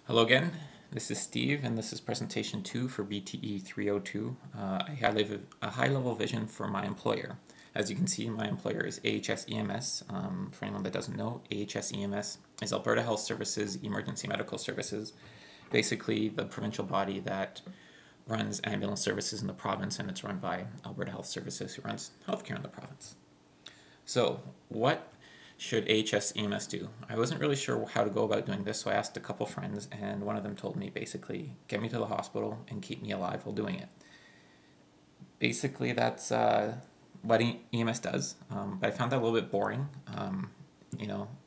Hello again, this is Steve and this is presentation 2 for BTE 302. I have a high-level vision for my employer. As you can see, my employer is AHS EMS. For anyone that doesn't know, AHS EMS is Alberta Health Services Emergency Medical Services, basically the provincial body that runs ambulance services in the province, and it's run by Alberta Health Services, who runs healthcare in the province. So what should AHS EMS do? I wasn't really sure how to go about doing this, so I asked a couple friends, and one of them told me basically, get me to the hospital and keep me alive while doing it. Basically, that's what EMS does, but I found that a little bit boring.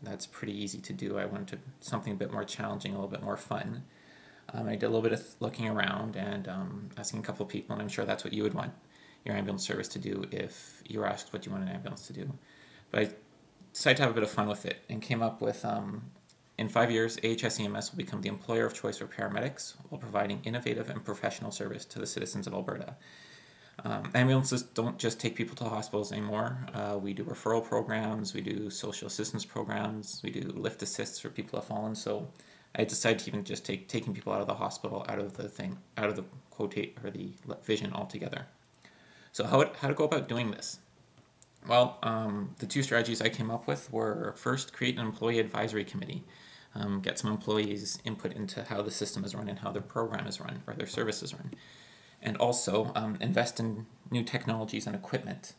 That's pretty easy to do. I wanted something a bit more challenging, a little bit more fun. I did a little bit of looking around and asking a couple of people, and I'm sure that's what you would want your ambulance service to do if you were asked what you want an ambulance to do. But I decided to have a bit of fun with it and came up with, in 5 years, AHS EMS will become the employer of choice for paramedics while providing innovative and professional service to the citizens of Alberta. Ambulances don't just take people to hospitals anymore. We do referral programs, we do social assistance programs, we do lift assists for people who have fallen. So I decided to even just taking people out of the hospital, out of the quotate or the vision altogether. So how to go about doing this? Well, the two strategies I came up with were first, create an employee advisory committee, get some employees' input into how the system is run and how their program is run or their service is run, and also invest in new technologies and equipment.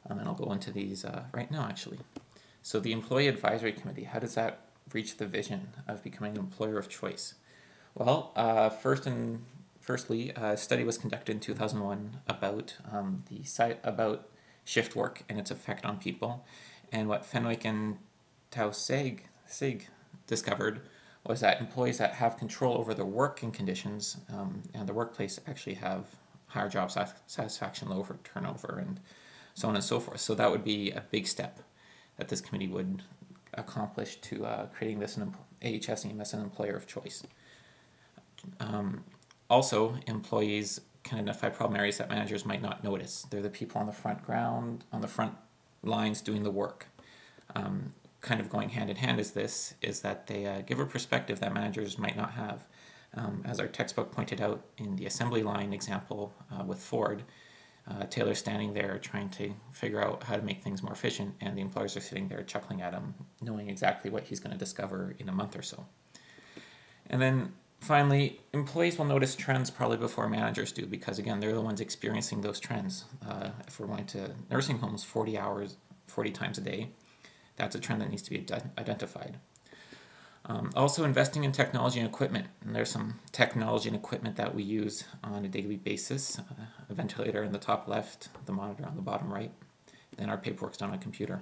And I'll go into these right now, actually. So the employee advisory committee, how does that reach the vision of becoming an employer of choice? Well, firstly, a study was conducted in 2001 about about shift work and its effect on people. And what Fenwick and Tausig discovered was that employees that have control over their working conditions and the workplace actually have higher job satisfaction, lower turnover, and so on and so forth. So that would be a big step that this committee would accomplish to creating this AHS EMS an employer of choice. Also, employees can identify problem areas that managers might not notice. They're the people on the front lines doing the work. Kind of going hand in hand is that they give a perspective that managers might not have. As our textbook pointed out in the assembly line example with Ford, Taylor's standing there trying to figure out how to make things more efficient, and the employers are sitting there chuckling at him, knowing exactly what he's going to discover in a month or so. And then finally, employees will notice trends probably before managers do, because again, they're the ones experiencing those trends. If we're going to nursing homes 40 times a day, that's a trend that needs to be identified. Also, investing in technology and equipment. And there's some technology and equipment that we use on a daily basis. A ventilator in the top left, the monitor on the bottom right. Then our paperwork's done on a computer.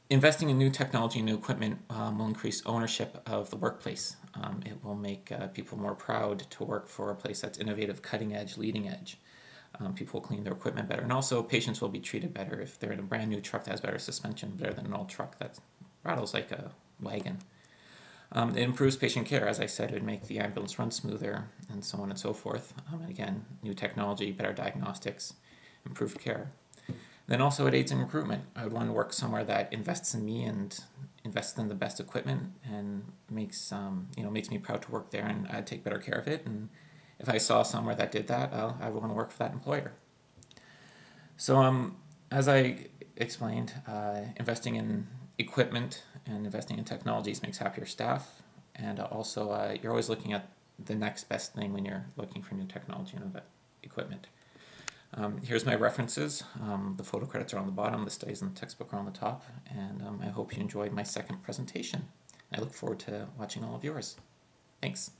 Investing in new technology and new equipment will increase ownership of the workplace. It will make people more proud to work for a place that's innovative, cutting edge, leading edge. People will clean their equipment better. And also, patients will be treated better if they're in a brand new truck that has better suspension, better than an old truck that rattles like a wagon. It improves patient care. As I said, it would make the ambulance run smoother, and so on and so forth. And again, new technology, better diagnostics, improved care. Then also it aids in recruitment. I would want to work somewhere that invests in me and invests in the best equipment and makes me proud to work there, and I'd take better care of it. And if I saw somewhere that did that, I would want to work for that employer. So as I explained, investing in equipment and investing in technologies makes happier staff, and also you're always looking at the next best thing when you're looking for new technology and equipment. Here's my references. The photo credits are on the bottom, the studies in the textbook are on the top, and I hope you enjoyed my second presentation. I look forward to watching all of yours. Thanks.